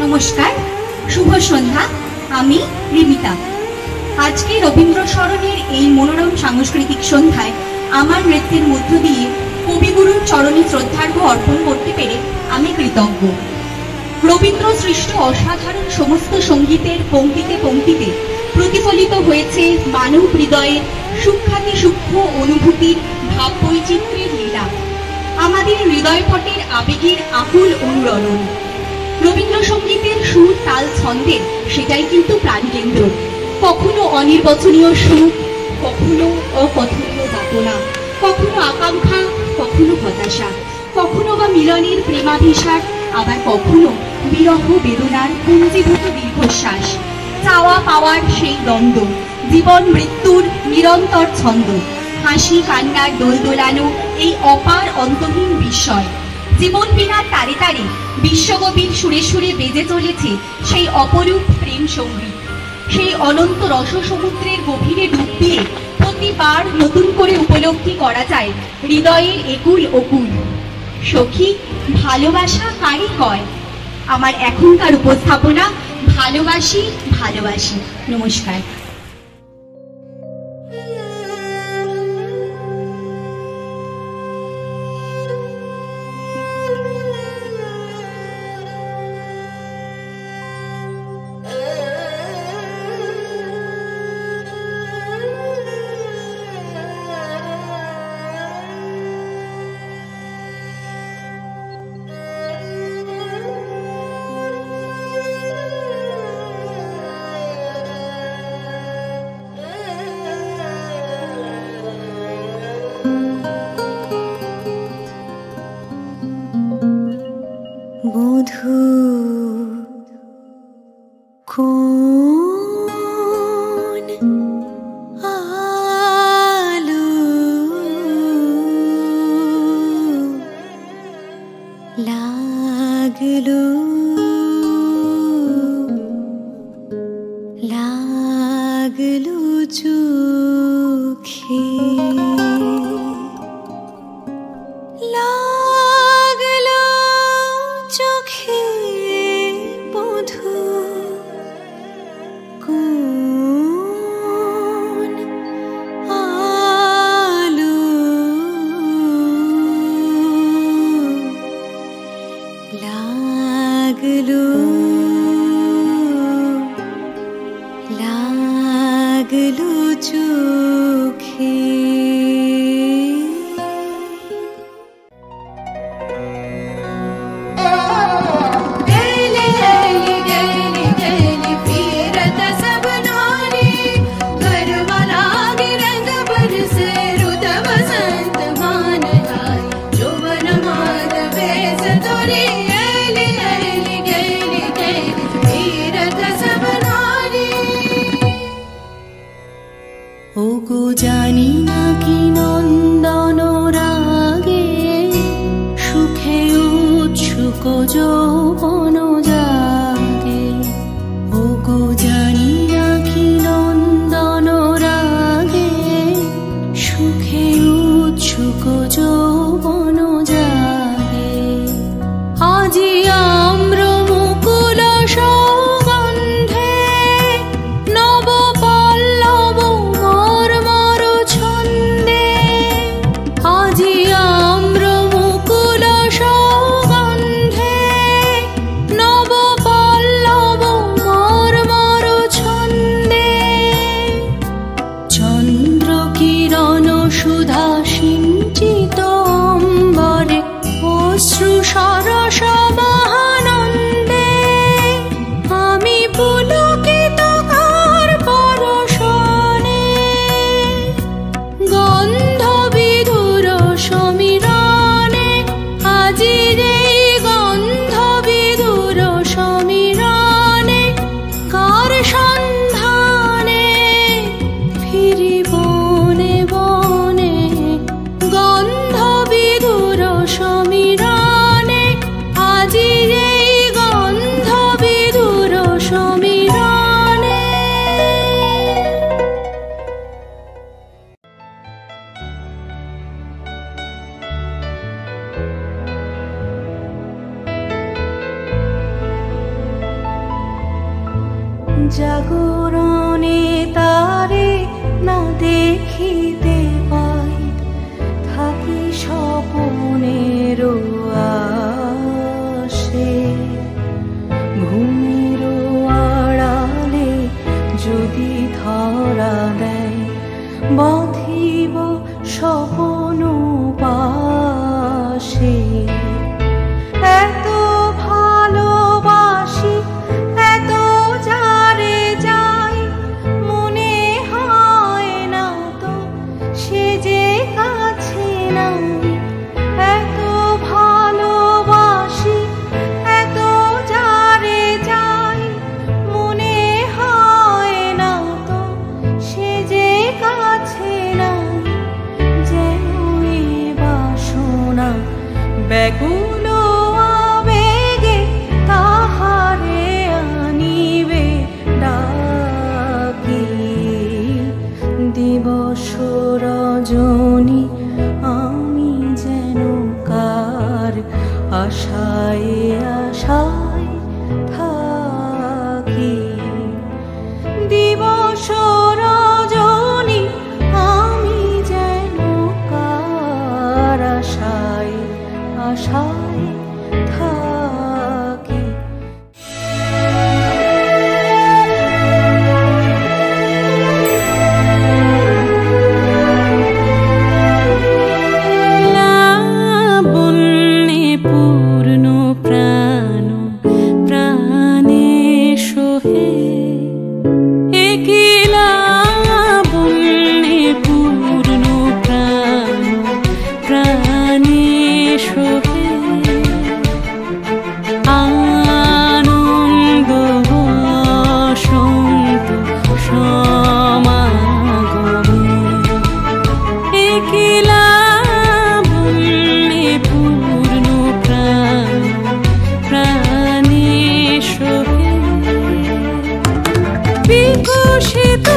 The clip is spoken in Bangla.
নমস্কার, শুভ সন্ধ্যা। আমি রিমিতা। আজকে রবীন্দ্র স্মরণের এই মনোরম সাংস্কৃতিক সন্ধ্যায় আমার নৃত্যের মধ্য দিয়ে কবিগুরুর চরণে শ্রদ্ধার্ঘ্য অর্পণ করতে পেরে আমি কৃতজ্ঞ। রবীন্দ্র সৃষ্ট অসাধারণ সমস্ত সঙ্গীতের পংক্তিতে পংক্তিতে প্রতিফলিত হয়েছে মানব হৃদয়ের সূক্ষ্মাতি সূক্ষ্ম অনুভূতির ভাব বৈচিত্র্যের লীলা, আমাদের হৃদয়পটের আবেগের আকুল অনুরণন। রবীন্দ্রসঙ্গীতের সুর, তাল, ছন্দের সেটাই কিন্তু প্রাণকেন্দ্র। কখনো অনির্বচনীয় সুখ, কখনো অকথনীয় যাতনা, কখনো আকাঙ্ক্ষা, কখনো হতাশা, কখনো বা মিলনের প্রেমাভিসার, আবার কখনো বিরহ বেদনার পুঞ্জীভূত দীর্ঘশ্বাস। চাওয়া পাওয়ার সেই দ্বন্দ্ব, জীবন মৃত্যুর নিরন্তর ছন্দ, হাসি কান্নার দোল দোলানো এই অপার অন্তহীন বিস্ময়। জীবন বীণার তারে তারে বিশ্বকবির সুরে সুরে বেজে চলেছে সেই অপরূপ প্রেম সঙ্গীত। সেই অনন্ত রসসমুদ্রের গভীরে ডুব দিয়ে প্রতিবার নতুন করে উপলব্ধি করা যায় হৃদয়ের একুল ওকুল। সখী, ভালোবাসা কারে কয়? আমার এখনকার উপস্থাপনা ভালোবাসি ভালোবাসি। নমস্কার। বধূ কোন আলো লাগলো লাগলো চোখে, চোখে বধূ কোন আলো লাগলো লাগলো চোখে। ওগো জানি না কি নন্দন রাগে সুখে উৎসুক যৌবন জাগে। ওগো জানি না কি নন্দন রাগে সুখে উৎসুক যৌবন জাগে। আজি আম্র মুকুল সৌগন্ধে নব পল্লব মর্মর ছন্দে। আজি আম্র মুকুল সৌগন্ধে নব পল্লব মর্মর ছন্দে। চন্দ্র কিরণ সুধা সিঞ্চিত জাগরণে তারে না দেখিতে পাই, থাকি স্বপনের আশে। ঘুমের আড়ালে যদি ধরা দেয়, বাঁধিব স্বপন পাশে। এত ভালোবাসি, এত যারে যাই, মনে হয় না তো সে যে কাছে নাই। এত ভালোবাসি, এত যারে যাই, মনে হয় না তো সে যে কাছে নাই। যেন এই বাসনা ব্যাকুল আবেগে তাহারে আনিবে ডাকি। দিবস রজনী আমি যেন কার আশায় আশায় থাকি। দিবস রজনী আমি যেন কার আশায় আশায় থাকি। লাবণ্যে পূর্ণ প্রাণ প্রাণে সোহে, একই লাবণ্যে পূর্ণ প্রাণ প্রাণে সোহে। আনন্দ বসন্ত সমাগমে, একই লাবণ্যে পূর্ণ প্রাণ প্রাণে সোহে। বিকশিত